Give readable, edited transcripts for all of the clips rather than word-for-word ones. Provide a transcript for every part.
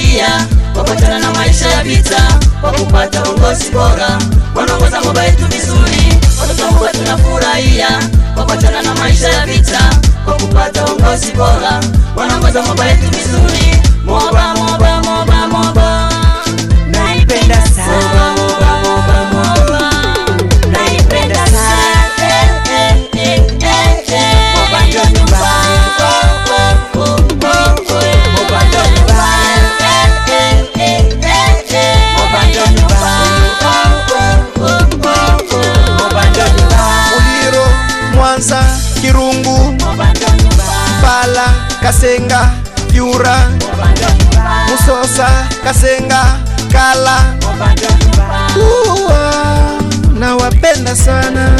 tunafurahia kwa kuachana na maisha ya vita, kwa kupata uongozi bora, wanaongoza Moba yetu vizuri. Watoto wa Moba tunafurahia kwa kuachana na maisha ya vita, kwa kupata uongozi bora, wanaongoza Moba yetu vizuri. Moba, Moba, Moba, Moba, naipenda sana. Moba, Moba, Moba, Naipenda sana. Moba ndio nyumbani. Moba ndio nyumbani. Moba ndio nyumbani. Moba ndio nyumbani. Muliro, Mwanza, Kirungu, Moba ndio nyumbani. Bala, Kasenga, Yura, Moba ndio nyumbani. Musosa, Kasenga, Kala. Moba ndio nyumbani. Nawapenda sana.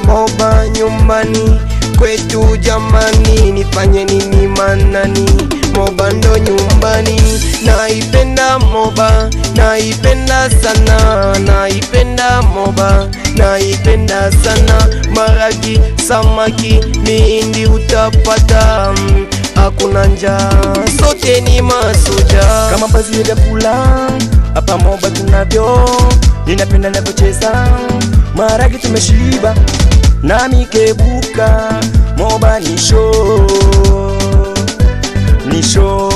Moba nyumbani kwetu jamani, nifanye nini manani? Moba ndo nyumbani. Naipenda Moba, naipenda sana. Naipenda Moba, naipenda sana. Maragi, samaki, mihindi utapata, hakuna njaa, sote ni masuja. Kama bazi ya vyakula hapa Moba tunavyo, ninapenda navyocheza maragi, tumeshiba na mikebuka. Moba ni show, ni show.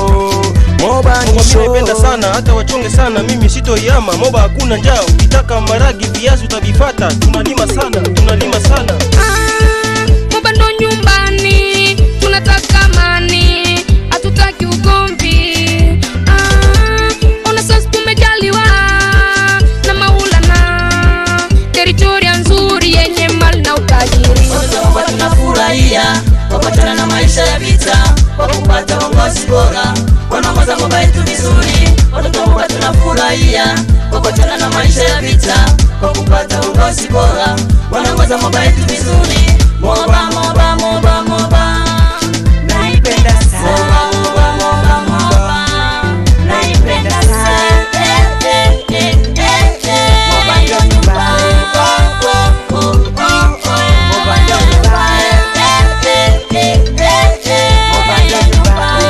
Moba ni show. Mimi naipenda sana, hata wachonge sana, mimi sitoyama. Moba hakuna njaa, ukitaka maragi viazi utavipata. Tunalima sana, tunalima sana. Moba ndo nyumbani, tunataka amani, hatutaki ugomvi. Ona sasa tumejaliwa na Maulana, teritoria nzuri yenye mali na utajiri. Watoto wa Moba tunafurahia kwa kuachana na maisha ya vita, kwa kupata uongozi bora, wanaongoza Moba yetu vizuri. Watoto wa Moba tunafurahia kwa kuachana na maisha ya vita, kwa kupata uongozi bora, wanaongoza Moba yetu vizuri. Moba, Moba, Moba, Moba, Naipenda sana. Moba, Moba, Moba, Naipenda sana. Moba ndio nyumbani. Moba ndio nyumbani. Moba ndio nyumbani.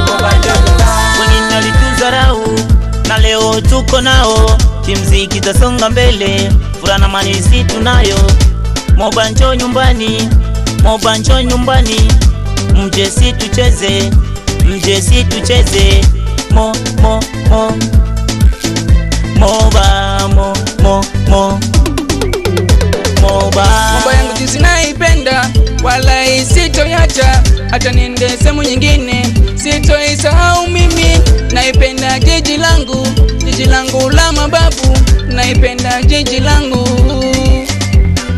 Moba ndio nyumbani. Wengine walitudharau na leo tuko nao, kimziki tasonga mbele, furaha na amani sisi tunayo. Moba njoo nyumbani, Moba njoo nyumbani, mje si tucheze, mje si tucheze. Moba, Moba Moba yangu jinsi naipenda, wala isitoyacha, hata niende sehemu nyingine sitoisahau mimi. Naipenda jiji langu la mababu, naipenda jiji langu.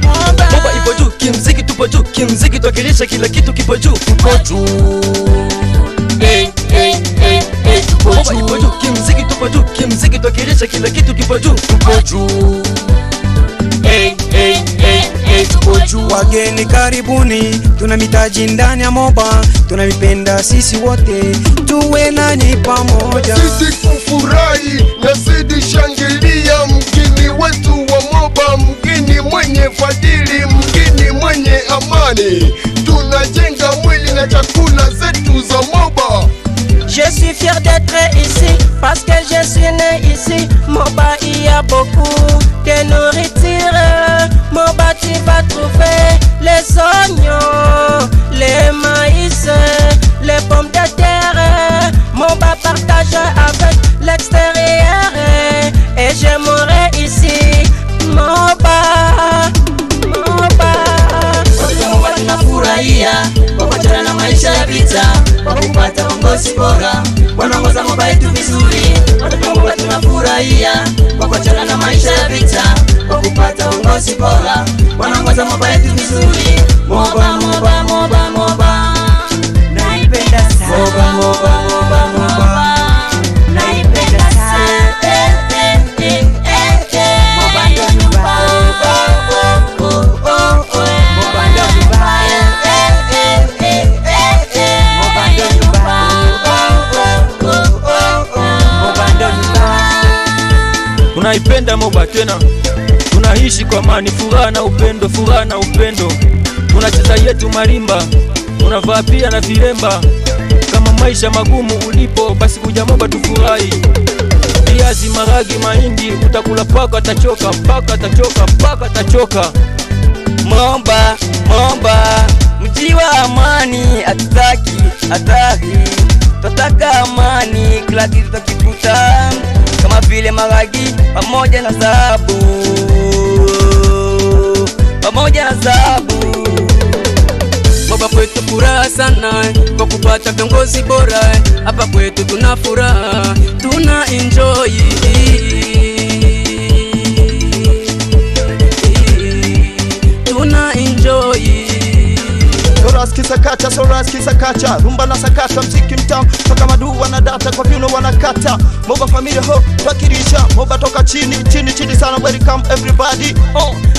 Moba ipo juu, kimziki tupo juu, kimziki twakilisha kila kitu kipo juu, tupo juu. Moba ipo juu, kimziki tupo juu, kimziki twakilisha kila kitu kipo juu, tupo juu. Wageni karibuni, tuna mitaji ndani ya Moba, tunavipenda sisi wote, tuwe nani pamoja. Zidi kufurahi na zidi shangilia, mgeni wetu wa Moba, mgeni mwenye fadhili, mgeni mwenye amani. Tunajenga mwili na chakula zetu za Moba. Je suis fier d'être ici parce que je suis né ici. Moba, il y a beaucoup de nourriture. Moba, tu vas trouver les oignons, les maïs, les pommes de terre. Moba partage avec l'extérieur et j'aimerais ici. Moba, Moba. Watoto wa Moba tunafurahia kwa kuachana na maisha ya vita, kwa kupata uongozi bora, wanaongoza Moba yetu vizuri. Watoto wa Moba tunafurahia kwa kuachana na maisha ya vita, kwa kupata uongozi bora, wanaongoza Moba yetu vizuri. Moba, Moba, Moba, Moba, Naipenda sana. Moba, Moba, Moba, Moba, Naipenda sana. Moba ndio nyumbani. Moba ndio nyumbani. Moba ndio nyumbani. Moba ndio nyumbani. Tunaipenda Moba tena, tunaishi kwa amani, furaha na upendo, furaha na upendo. Tunacheza yetu marimba, tunavaa pia na vilemba kama maisha magumu ulipo, basi kuja Moba tufurahi. Viazi, maragi, mahindi utakula paka atachoka, paka atachoka, paka atachoka. Moba, Moba, mji wa amani, hatutaki hatari, tunataka amani, kila kitu tukikuta, kama vile maragi pamoja na dhahabu, pamoja na dhahabu. Moba kwetu furaha sana kwa kupata viongozi bora, hapa kwetu tuna furaha, tuna enjoy. Tuna enjoy. Soras kisakacha, soras kisakacha, rumba na sakata, mziki mtamu, toka madu wanadata, kwa viuno wanakata. Moba familia ho, twakirisha, Moba toka chini, chini, chini sana, welcome everybody.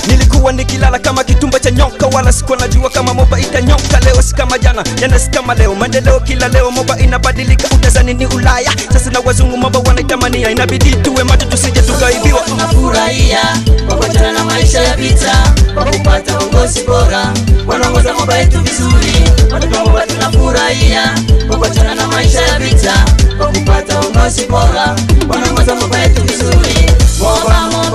Nilikuwa nikilala kama kitumba cha nyoka, wala sikuwa najua kama Moba itanyoka. Leo si kama jana, jana si kama leo, maendeleo kila leo. Moba inabadilika, utazani ni Ulaya, sasa na wazungu Moba wanaitamania. Inabidi tuwe macho tusije tukaibiwa. Tunafurahia kwa kuachana na maisha ya vita, kwa kupata uongozi bora, wanaongoza Moba yetu vizuri. Watoto wa Moba tunafurahia kwa kuachana na maisha ya vita, kwa kupata uongozi bora, wanaongoza Moba yetu vizuri. Moba, Moba